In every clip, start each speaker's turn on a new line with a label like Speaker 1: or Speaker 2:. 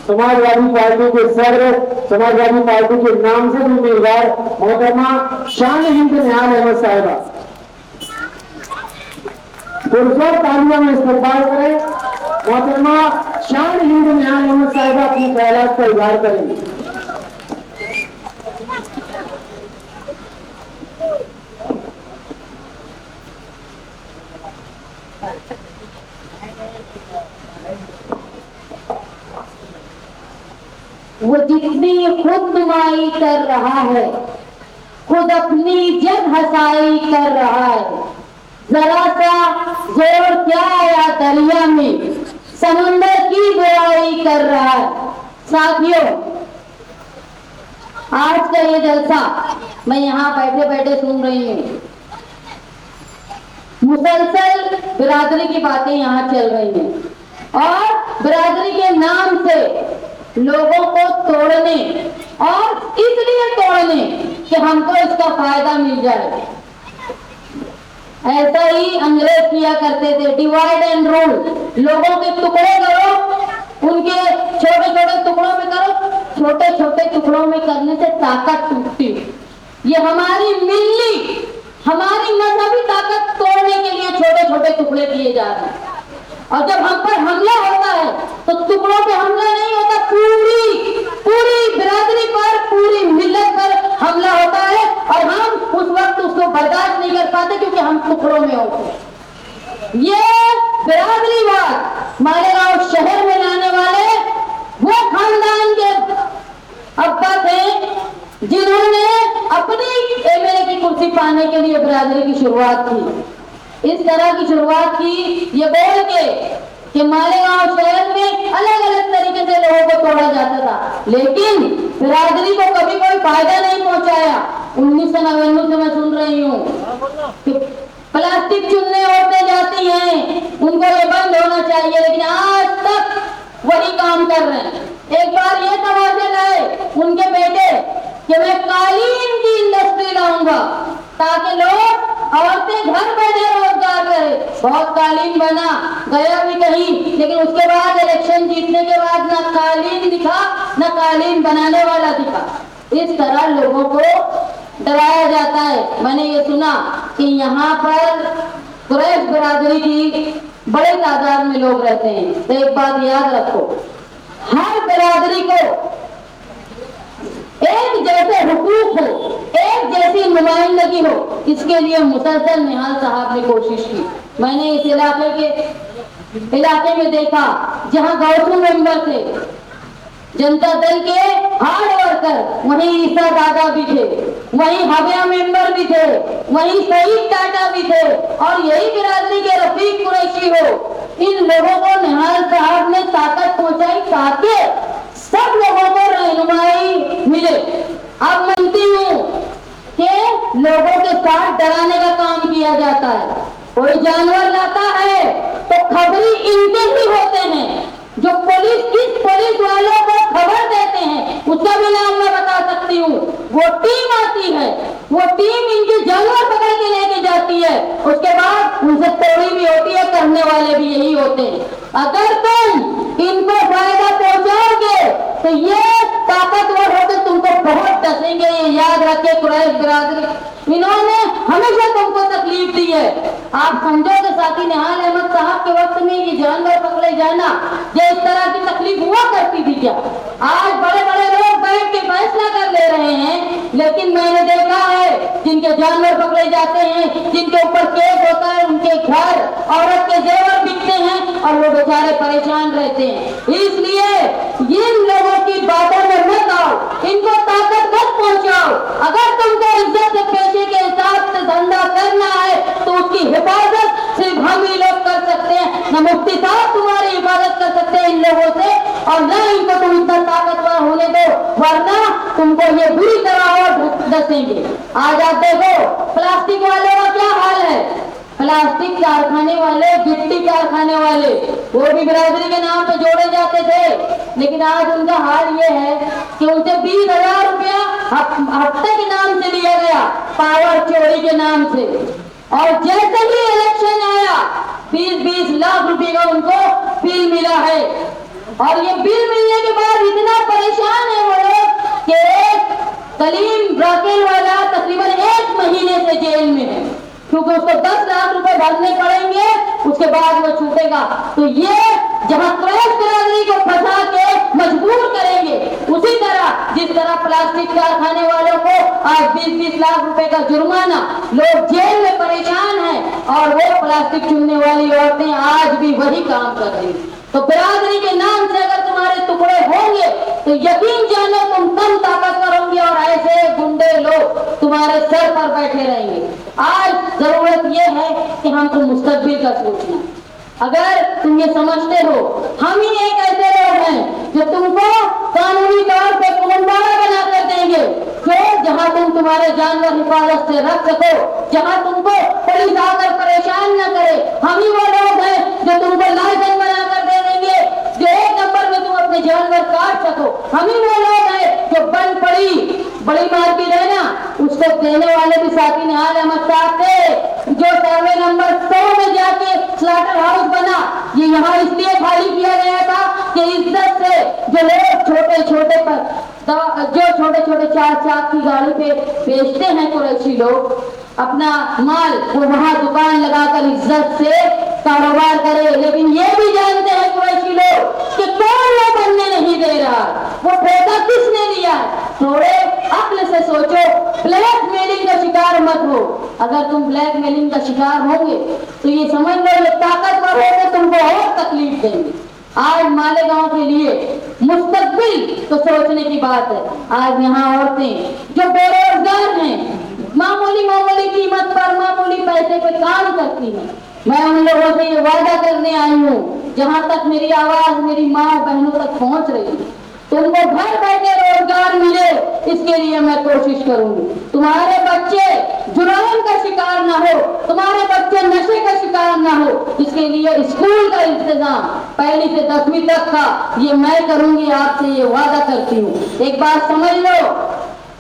Speaker 1: Samajwadi party के सदर, Samajwadi party के नामजद उम्मीदवार मोहतरमा शान हिंद निहाल अहमद साहिबा, पुरस्कार तालियों में इस्तेमाल करें। मोहतरमा शान हिंद निहाल अहमद साहिबा अपनी ख्यालात का इजहार करेंगे।
Speaker 2: वो जितनी खुद नुमाई कर रहा है, खुद अपनी जग हसाई कर रहा है, जरा सा जोर क्या आया दरिया में, समंदर की बुराई कर रहा है। साथियों, आज का ये जलसा मैं यहाँ बैठे बैठे सुन रही हूँ। मुसलसल बिरादरी की बातें यहाँ चल रही हैं और बिरादरी के नाम से लोगों को तोड़ने, और इसलिए तोड़ने कि हमको इसका फायदा मिल जाए। ऐसा ही अंग्रेज किया करते थे, डिवाइड एंड रूल। लोगों के टुकड़े करो, उनके छोटे छोटे टुकड़ों में करो, छोटे छोटे टुकड़ों में करने से ताकत टूटती। ये हमारी मिल्ली, हमारी मजहबी ताकत तोड़ने के लिए छोटे छोटे टुकड़े किए जा रहे हैं। और जब हम पर हमला होता है तो टुकड़ों पे हमला नहीं होता, पूरी बिरादरी पर, पूरी मिल्लत पर हमला होता है। और हम उस वक्त उसको बर्दाश्त नहीं कर पाते क्योंकि हम टुकड़ों में होते हैं। ये बिरादरीवाद मालेगांव शहर में लाने वाले वो खानदान के अब्बा थे जिन्होंने अपनी एमएलए की कुर्सी पाने के लिए बिरादरी की शुरुआत की। इस तरह की शुरुआत की ये बोल के कि मालेगांव शहर में अलग अलग तरीके से लोगों को तोड़ा जाता था, लेकिन बिरादरी को कभी कोई फायदा नहीं पहुंचाया। 1999 से मैं सुन रही हूँ कि प्लास्टिक चुनने औरतें जाती हैं, उनको ये बंद होना चाहिए, लेकिन आज तक वही काम कर रहे हैं। एक बार ये तमाशे लाए उनके बेटे कि मैं कालीन की इंडस्ट्री लाऊंगा ताकि लोग, औरतें घर बैठे रोजगार करें। बहुत कालीन बना, गया भी कहीं, लेकिन उसके बाद इलेक्शन जीतने के बाद ना कालीन दिखा, ना कालीन बनाने वाला दिखा। इस तरह लोगों को डराया जाता है। मैंने ये सुना कि यहाँ पर कुरैश बिरादरी की बड़े तादाद में लोग रहते हैं, तो एक बात याद रखो, हर बिरादरी को एक जैसे हुकूक हो, एक जैसी नुमाइंदगी हो, इसके लिए मुसलसल निहाल साहब ने कोशिश की। मैंने इस इलाके में देखा जहां गौसू मेंबर थे, जनता दल के हार्ड वर्कर, वहीं ईसा दादा भी थे, वहीं हबिया मेंबर भी थे, वहीं सईद टाटा भी थे, और यही बिरादरी के रफीक कुरैशी हो। इन लोगों को निहाल साहब ने ताकत पहुंचाई ताकि सब लोगों को रहनुमाई मिले। अब मानती हूँ कि लोगों के साथ डराने का काम किया जाता है। कोई जानवर लाता है तो खबरी इनके ही होते हैं, जो पुलिस वालों को खबर देते हैं, उसका भी नाम मैं बता सकती हूँ। वो टीम आती है, वो टीम इनके जानवर पकड़ के लेके जाती है, उसके बाद उनसे तोड़ी भी होती है, करने वाले भी यही होते हैं। अगर तुम इनको फायदा पहुंचाओगे तो ये ताकतवर होकर तुमको बहुत डसेंगे। ये याद रखे कुरैश बिरादरी, इन्होंने हमेशा तुमको तकलीफ दी है। आप समझो कि साथी निहाल अहमद साहब के वक्त में ये जानवर पकड़े जाना, ये इस तरह की तकलीफ हुआ करती थी क्या? आज बड़े बड़े लोग बैठ के फैसला कर ले रहे हैं, लेकिन मैंने देखा है जिनके जानवर पकड़े जाते हैं, जिनके ऊपर केस होता है, उनके घर औरत के जेवर बिकते हैं और वो बेचारे परेशान रहते हैं। इसलिए इन लोगों की बातों में मत आओ, इनको ताकत मत पहुंचाओ। अगर तुमको इज्जत से पेशे के हिसाब से धंधा करना है तो उसकी हिफाजत सिर्फ हम ही लोग कर सकते हैं। न मुफ्ती साहब तुम्हारी हिफाजत कर सकते हैं इन लोगों से, और न इनको तुम इतना ताकतवर होने दो, वरना तुमको ये बुरी तरह और डसेंगे। आज आप देखो प्लास्टिक वालों का क्या हाल है। प्लास्टिक कारखाने वाले, गिट्टी कारखाने वाले, वो भी बिरादरी के नाम पे जोड़े जाते थे, लेकिन आज उनका हाल ये है कि उनसे 20,000 रुपया हफ्ते के नाम से लिया गया, पावर चोरी के नाम से। और जैसे ही इलेक्शन आया 20-20 लाख रुपए का उनको बिल मिला है। और ये बिल मिलने के बाद कलीम राकेल वाला तकरीबन 1 महीने से जेल में है, क्योंकि उसको 10 लाख रुपए भरने पड़ेंगे, उसके बाद वो छूटेगा। तो ये जहां क्रैश बिरादरी को फंसा के मजबूर करेंगे, उसी तरह जिस तरह प्लास्टिक कारखाने वालों को आज 20-20 लाख रुपए का जुर्माना, लोग जेल में परेशान हैं और वो प्लास्टिक चुनने वाली औरतें आज भी वही काम कर रही हैं। तो बिरादरी के नाम से अगर तुम्हारे टुकड़े होंगे तो यकीन जानो तुम कम ताकतवर होंगे और ऐसे गुंडे लोग तुम्हारे सर पर बैठे रहेंगे। आज जरूरत यह है कि हमको मुस्तकबिल का सोचना। अगर तुम ये समझते हो हम ही एक ऐसे लोग हैं जो तुमको कानूनी तौर पे कुमंडवाड़ा बना कर देंगे, जो जहां तुम तुम्हारे जानवर हिफाजत से रख सको, जहां तुमको पुलिस आकर परेशान न करे, हम ही वो लोग हैं जो तुमको लाइसेंस बना कर दे देंगे, जो 1 नंबर में तुम अपने जानवर काट सको। हम ही वो लोग हैं जो बंद पड़ी बड़ी मार्केट है ना, उसको देने वाले भी साथी निहाल अहमद साहब थे, जो सर्वे नंबर 100 में जाके स्लाटर हाउस बना। ये यहाँ इसलिए खाली किया गया था कि इज्जत से जो लोग छोटे छोटे 4 चाक की गाड़ी पे बेचते हैं कुरैशी लोग अपना माल, वो वहां दुकान लगाकर इज्जत से कारोबार करे। लेकिन ये भी जानते हैं कुरैशी लोग कि कौन वो बनने नहीं दे रहा, वो ठेका किसने लिया है। थोड़े अक्ल से सोचो, ब्लैक मेलिंग का शिकार मत हो। अगर तुम ब्लैक मेलिंग का शिकार होंगे तो ये समझ लो ये ताकतवर होंगे तुमको और तकलीफ देंगे। आज मालेगांव के लिए मुस्तकबिल तो सोचने की बात है। आज यहाँ औरतें जो बेरोजगार हैं, मामूली कीमत पर मामूली पैसे पे काम करती हैं, मैं उन लोगों से ये वादा करने आई हूँ, जहाँ तक मेरी आवाज मेरी माँ बहनों तक पहुँच रही है, तुमको घर बैठे रोजगार मिले, इसके लिए मैं कोशिश करूंगी। तुम्हारे बच्चे जुर्म का शिकार ना हो, तुम्हारे बच्चे नशे का शिकार ना हो, इसके लिए स्कूल का इंतजाम 1ली से 10वीं तक का ये मैं करूंगी, आपसे ये वादा करती हूँ। एक बात समझ लो,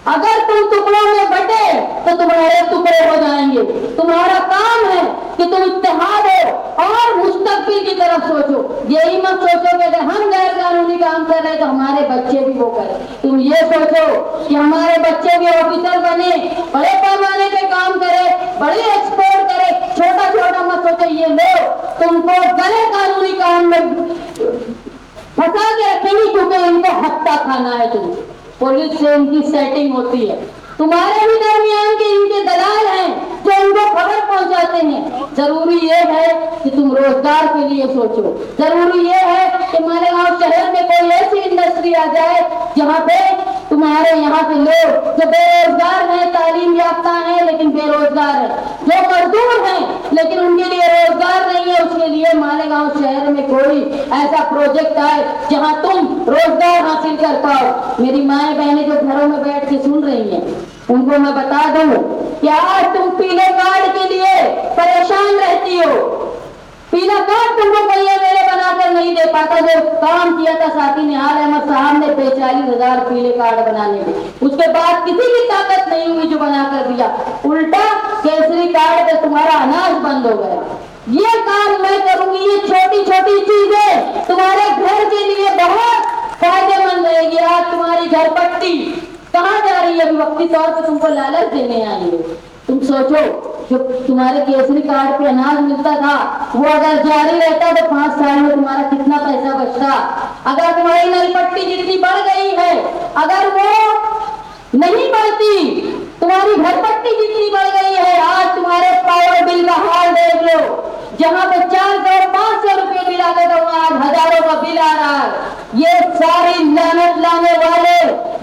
Speaker 2: अगर तुम टुकड़ों में बटे तो तुम्हारे टुकड़े हो जाएंगे। तुम्हारा काम है कि तुम इत्तेहाद हो और मुस्तकबिल की तरफ सोचो। यही मत सोचो कि अगर हम गैर कानूनी काम कर रहे हैं तो हमारे बच्चे भी वो करें। तुम ये सोचो कि हमारे बच्चे भी ऑफिसर बने, बड़े पैमाने पे काम करे, बड़े एक्सपोर्ट करे। छोटा छोटा मत सोचो। ये लोग तुमको गैर कानूनी काम में फंसा के रखेंगे क्योंकि इनको हत्या खाना है। तुम पुलिस से उनकी सेटिंग होती है, तुम्हारे भी दरमियान के इनके दलाल हैं जो उनको खबर पहुंचाते हैं। जरूरी ये है कि तुम रोजगार के लिए सोचो। जरूरी ये है कि मालेगांव शहर में कोई ऐसी इंडस्ट्री आ जाए जहाँ पे तुम्हारे यहाँ के लोग जो बेरोजगार हैं, तालीम याफ्ता हैं लेकिन बेरोजगार हैं, जो मजदूर हैं लेकिन उनके लिए रोजगार नहीं है, उसके लिए मालेगांव शहर में कोई ऐसा प्रोजेक्ट आए जहाँ तुम रोजगार हासिल कर पाओ। मेरी माए बहनें जो घरों में बैठ के सुन रही हैं, उनको मैं बता दूं कि आज तुम पीले कार्ड के लिए परेशान रहती हो। पीला कार्ड तुमको कोई मेरे बनाकर नहीं दे पाता। जो काम किया था साथी निहाल अहमद साहब ने 45,000 पीले कार्ड बनाने में, उसके बाद किसी की ताकत नहीं हुई जो बना कर दिया। उल्टा केसरी कार्ड पे तुम्हारा अनाज बंद हो गया। ये काम मैं करूंगी। ये छोटी छोटी चीजें तुम्हारे घर के लिए बहुत फायदेमंद रहेगी। आज तुम्हारी घर पट्टी कहाँ जा रही है? अभी वक्ती तौर पर तुमको लालच देने आई है। तुम सोचो, जो तुम्हारे केसरी कार्ड पे अनाज मिलता था वो अगर जारी रहता तो 5 साल में तुम्हारा कितना पैसा बचता। अगर तुम्हारी नल पट्टी जितनी बढ़ गई है, अगर वो नहीं बढ़ती, तुम्हारी घर पट्टी जितनी बढ़ गई है, आज तुम्हारे पावर बिल का हाल देख लो। जहाँ पे 400-500 रुपये बिल आते थे वहाँ आज हजारों का बिल आ रहा है। ये सारी लानत लाने वाले,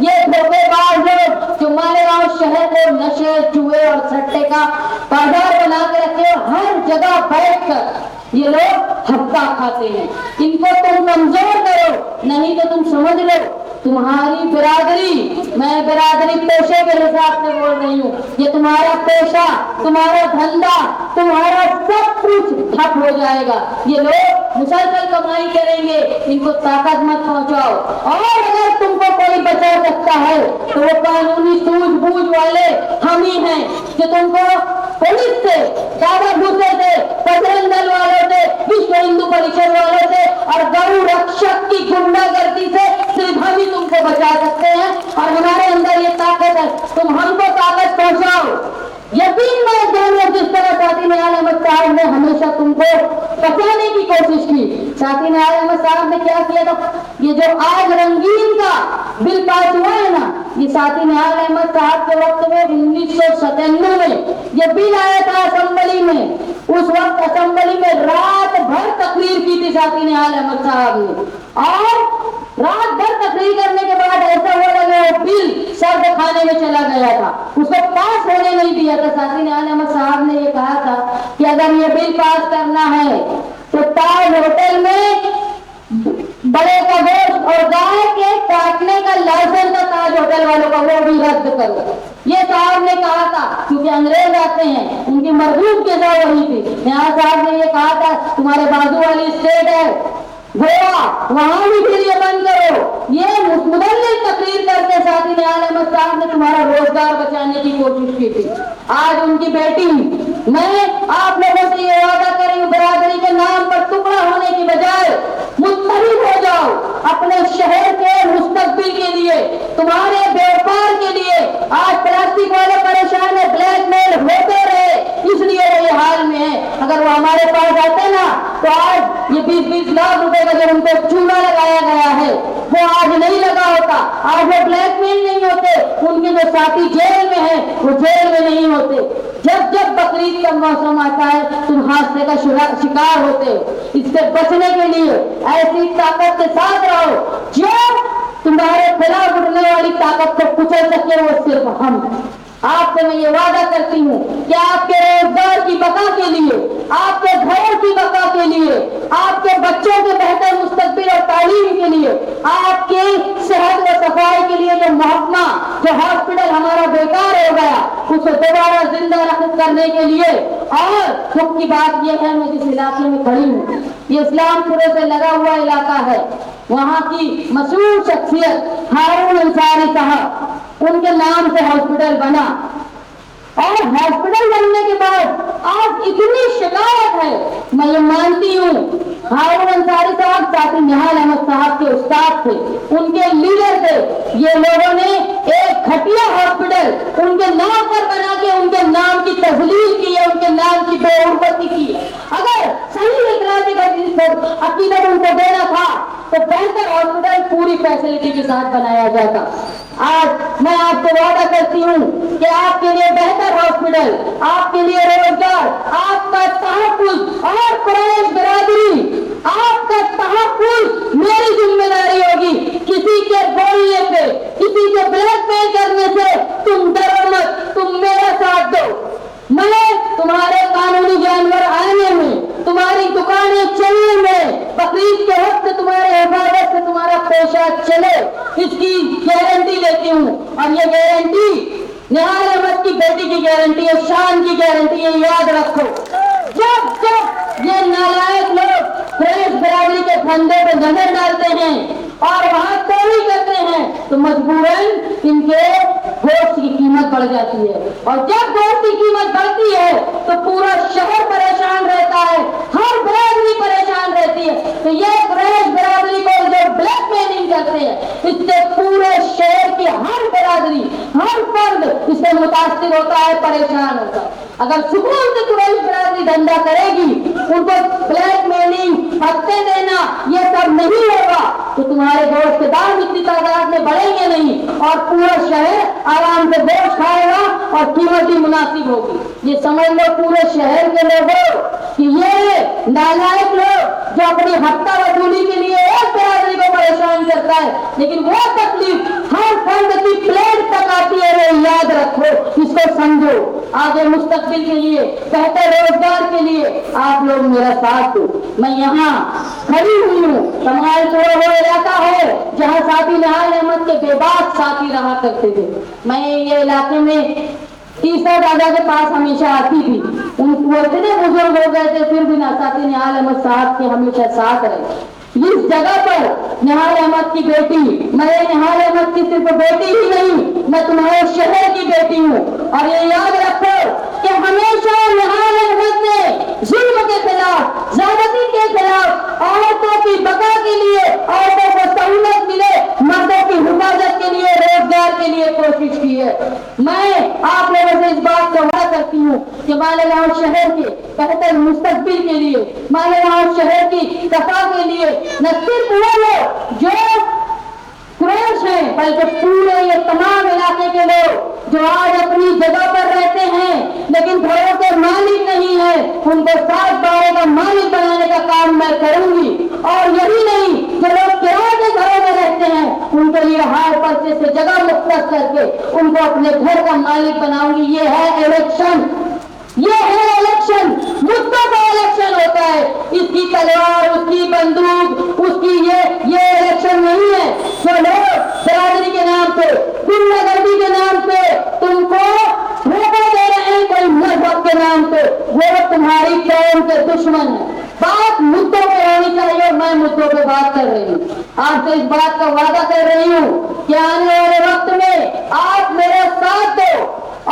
Speaker 2: ये धोखेबाज लोग जो मालेगांव शहर को नशे, जुए और सट्टे का बाजार बना के रखे, हर जगह बैठकर ये लोग हक्का खाते हैं। इनको तुम कमजोर करो, नहीं तो तुम समझ लो तुम्हारी बिरादरी, मैं बिरादरी पेशे के हिसाब से बोल रही हूँ, ये तुम्हारा पेशा, तुम्हारा धंधा, तुम्हारा सब कुछ ठप हो जाएगा। ये लोग मुसलसल कमाई करेंगे, इनको ताकत मत पहुंचाओ। और अगर तुमको कोई बचा सकता है तो वो कानूनी सूझबूझ वाले हम ही हैं, जो तुमको पुलिस से, दादा भूसे से, बजरंग दल वालों से, विश्व हिंदू परिषद वालों से और गौ रक्षक की गुंडागर्दी से सिर्फ हम ही तुमको बचा सकते हैं। और हमारे अंदर ये ताकत है, किया था। ये जो आज रंगीन का बिल पास हुआ है ना, ये साथी निहाल अहमद साहब के वक्त में 1997 में ये बिल आया था असेंबली में। उस वक्त असेंबली में रात भर तकरीर की थी साथी निहाल अहमद साहब ने, और रात भर तकरीर करने के बाद ऐसा हुआ लगा वो बिल सर्द खाने में चला गया था, उसको पास होने नहीं दिया था। साथी निहाल अहमद साहब ने ये कहा था कि अगर ये बिल पास करना है तो ताज होटल में बड़े का गोश्त और गाय के काटने का लाइसेंस था ताज होटल वालों का, वो भी रद्द करो। ये साहब ने कहा था, क्योंकि अंग्रेज आते हैं, उनकी मरदूद के साथ वही थी। यहाँ साहब ने ये कहा था तुम्हारे बाजू वाली स्टेट है गोवा, वहां भी फिर ये बंद करो। ये मुदल्लिल तकरीर करके साथी निहाल अहमद साहब ने तुम्हारा रोजगार बचाने की कोशिश की थी। आज उनकी बेटी, मैं आप लोगों से ये वादा करी हूं, बरादरी के नाम पर टुकड़ा होने की बजाय मुत्तहिद हो जाओ अपने शहर के मुस्तकबिल के लिए, तुम्हारे व्यापार के लिए। आज प्लास्टिक वाले परेशान है, ब्लैकमेल होते रहे, इसलिए वो ये हाल में है। अगर वो हमारे पास आते ना तो आज ये 20-20 लाख रुपए का जो उनको चूना लगाया गया है वो आज नहीं लगा होता, आज वो ब्लैकमेल नहीं होते, उनके जो साथी जेल में है वो जेल में नहीं होते। जब जब बकरीद का मौसम आता है तुम हादसे का शिकार होते हो। इससे बचने के लिए ऐसी ताकत के साथ रहो जो तुम्हारे खिलाफ उठने वाली ताकत को कुचल सके, वो सिर्फ हम। आपसे मैं ये वादा करती हूँ कि आपके रोजगार की बका के लिए, आपके घरों की बका के लिए, आपके बच्चों के बेहतर मुस्तकबिल और तालीम के लिए, आपके सेहत व सफाई के लिए जो महकमा, जो हॉस्पिटल हमारा बेकार हो गया, उसको दोबारा जिंदा करने के लिए। और दुख की बात यह है, मैं जिस इलाके में खड़ी हूँ ये इस्लामपुरे से लगा हुआ इलाका है, वहाँ की मशहूर शख्सियत हारून अंसारी साहब, उनके नाम से हॉस्पिटल बना, और हॉस्पिटल बनने के बाद आज इतनी शिकायत है। मैं ये मानती हूँ हारून अंसारी साहब साथी निहाल अहमद साहब के उस्ताद थे, उनके लीडर थे। ये लोगों ने एक घटिया हॉस्पिटल उनके नाम पर बना के उनके नाम की तजलील की है, उनके नाम की बेउर्बती की है। अगर सही इखलासी का अकीदत उनको देना था तो बेहतर हॉस्पिटल पूरी फैसिलिटी के साथ बनाया जाता। आज मैं आपको वादा करती हूँ कि आपके लिए बेहतर हॉस्पिटल, आपके लिए रोजगार, आपका तहफ़्फ़ुज़ और कुरैश बिरादरी, आपका तहफ़्फ़ुज़ मेरी जिम्मेदारी होगी। किसी के बोलने पे, किसी के ब्लैकमेल करने से तुम डरो मत, तुम मेरा साथ दो। मैं तुम्हारे कानूनी जानवर आने में, तुम्हारी दुकानें चलने में, बकरीद के वक्त तुम्हारे हिफाजत से तुम्हारा पेशा चले, इसकी गारंटी लेती हूँ। और ये गारंटी निहाल अहमद की बेटी की गारंटी है, शान की गारंटी है, याद रखो। जब जब ये नालायक लोग कुरैश बिरादरी के फंदे पे नजर डालते हैं और वहां चोरी करते हैं तो मजबूरन इनके गोश्त की कीमत बढ़ जाती है, और जब गोश्त की कीमत बढ़ती है तो पूरा शहर परेशान रहता है, हर बिरादरी परेशान रहती है। तो ये कुरैश बिरादरी को जो ब्लैकमेलिंग करते हैं, इससे पूरे शहर की हर बिरादरी, हर फर्द इससे मुतासिर होता है, परेशान होता है। अगर सुकून से कुरैश बिरादरी धंधा करेगी, उनको ब्लैकमेलिंग, हफ्ते देना, ये सब नहीं होगा तो तुम्हारे गोश्त के दाम इतनी तादाद में बढ़ेंगे नहीं, और पूरा शहर आराम से गोश्त खाएगा और कीमत भी मुनासिब होगी। ये समझ लो पूरे शहर के लोगों कि ये नालायक लोग जो अपनी हफ्ता वसूली के लिए एक बिरादरी को परेशान करता है, लेकिन वो तकलीफ हर फर्द की प्लेट तक आती है। वो याद रखो, इसको समझो। आगे मुस्तकबिल के लिए, बेहतर रोजगार के लिए आप लोग मेरा साथ दो। मैं यहाँ खड़ी हुई हूँ, कमालपुरा वो इलाका है जहाँ साथी निहाल अहमद के बेबाक साथी रहा करते थे। मैं ये इलाके में तीसरा दादा के पास हमेशा आती थी, वो इतने बुजुर्ग हो गए थे फिर भी साथी निहाल अहमद साहब के हमेशा साथ रहे। इस जगह पर निहाल अहमद की बेटी, मैं निहाल अहमद की सिर्फ बेटी ही नहीं, मैं तुम्हारे शहर की बेटी हूँ। और ये याद रखो कि हमेशा निहाल अहमद ने जुल्म के खिलाफ, ज़्यादती के खिलाफ, औरतों की बका के लिए, औरतों को सहूलत मिले, मर्दों की हिफाजत के लिए, रोजगार के लिए कोशिश की है। मैं आप लोगों से इस बात का वादा करती हूँ कि मालेगांव शहर के बेहतर मुस्तकबिल के लिए, मालेगांव शहर की सफा के लिए न सिर्फ वो लोग जो क्रोश हैं, बल्कि पूरे ये तमाम इलाके के लोग जो आज अपनी जगह पर रहते हैं लेकिन घरों के मालिक नहीं है, उनको 7 बारों का मालिक बनाने का काम मैं करूंगी। और यही नहीं, जो लोग किराए के घरों में रहते हैं उनके लिए हार पर्चे से जगह मुख्तस करके उनको अपने घर का मालिक बनाऊंगी। ये है इलेक्शन, ये है इलेक्शन, मुद्दों का इलेक्शन होता है। इसकी तलवार, उसकी बंदूक, उसकी ये इलेक्शन नहीं है। जो लोग बरादरी के नाम पे, गुंडागर्दी के नाम पे तुमको धोखा दे रहे हैं, कोई मजहब के नाम पे, वो तुम्हारी कौम के दुश्मन है। बात मुद्दों पे होनी चाहिए और मैं मुद्दों पे बात कर रही हूँ। आपसे इस बात का वादा कर रही हूँ कि आने वाले वक्त में आप मेरा साथ दो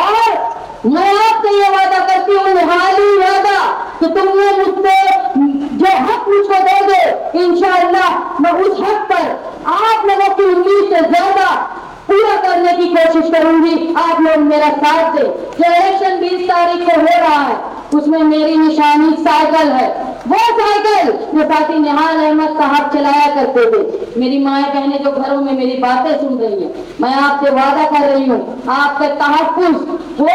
Speaker 2: और मैं आपसे ये वादा करती हूँ, निहाली वादा, कि तुमने मुझसे जो हक मुझको दोगे, इंशाअल्लाह मैं उस हक पर आप लोगों की उम्मीद से ज्यादा पूरा करने की कोशिश करूंगी। आप लोग मेरा साथ दे। जो इलेक्शन 20 तारीख को हो रहा है उसमें मेरी निशानी साइकिल है, वो साइकिल जो साथी निहाल अहमद साहब चलाया करते थे। मेरी माँ बहनें जो घरों में मेरी बातें सुन रही हैं, मैं आपसे वादा कर रही हूँ, आपका तहफ़्फ़ुज़, वो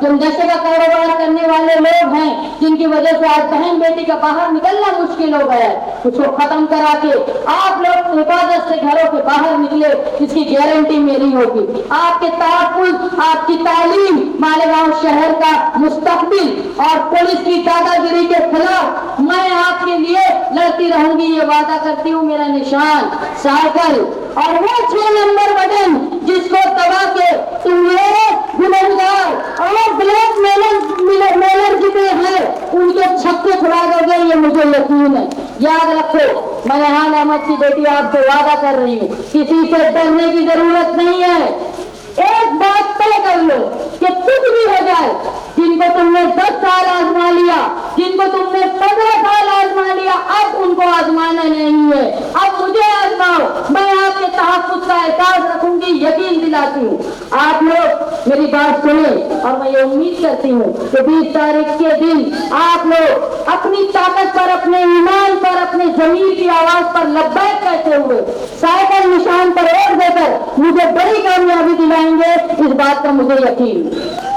Speaker 2: जो नशे का कारोबार करने वाले लोग हैं जिनकी वजह से आज बहन बेटी का बाहर निकलना मुश्किल हो गया है, उसको खत्म करा के आप लोग हिफाजत से घरों के बाहर निकले, इसकी गारंटी मेरी होगी। आपके तहफ़्फ़ुज़, आपकी तालीम, मालेगांव शहर का मुस्तकबिल और पुलिस की दादागिरी के खिलाफ मैं आपके लिए लड़ती रहूंगी, ये वादा करती हूँ। मेरा निशान साइकिल और वो 6 नंबर बटन जिसको दबा के तुम लोग गुनहगार और ब्लैक मेलर जितने हैं उनके छक्के छुड़ा दोगे, ये मुझे यकीन है। याद रखो, मैं निहाल अहमद की बेटी आपसे वादा कर रही हूँ, किसी से डरने की जरूरत नहीं है। एक बात तय कर लो कि कुछ भी हो जाए, जिनको तुमने 10 साल आजमा लिया, जिनको तुमने 15 साल आजमा लिया, अब उनको आजमाना नहीं है, अब मुझे आजमाओ। मैं आपके तहफ़्फ़ुज़ का एहसास रखूंगी, यकीन दिलाती हूँ। आप लोग मेरी बात सुने और मैं ये उम्मीद करती हूँ कि 20 तारीख के दिन आप लोग अपनी ताकत पर, अपने ईमान पर, अपने ज़मीर की आवाज पर लब्बैक कहते हुए साइकिल निशान पर वोट देकर मुझे बड़ी कामयाबी दिलाएंगे, इस बात का मुझे यकीन है।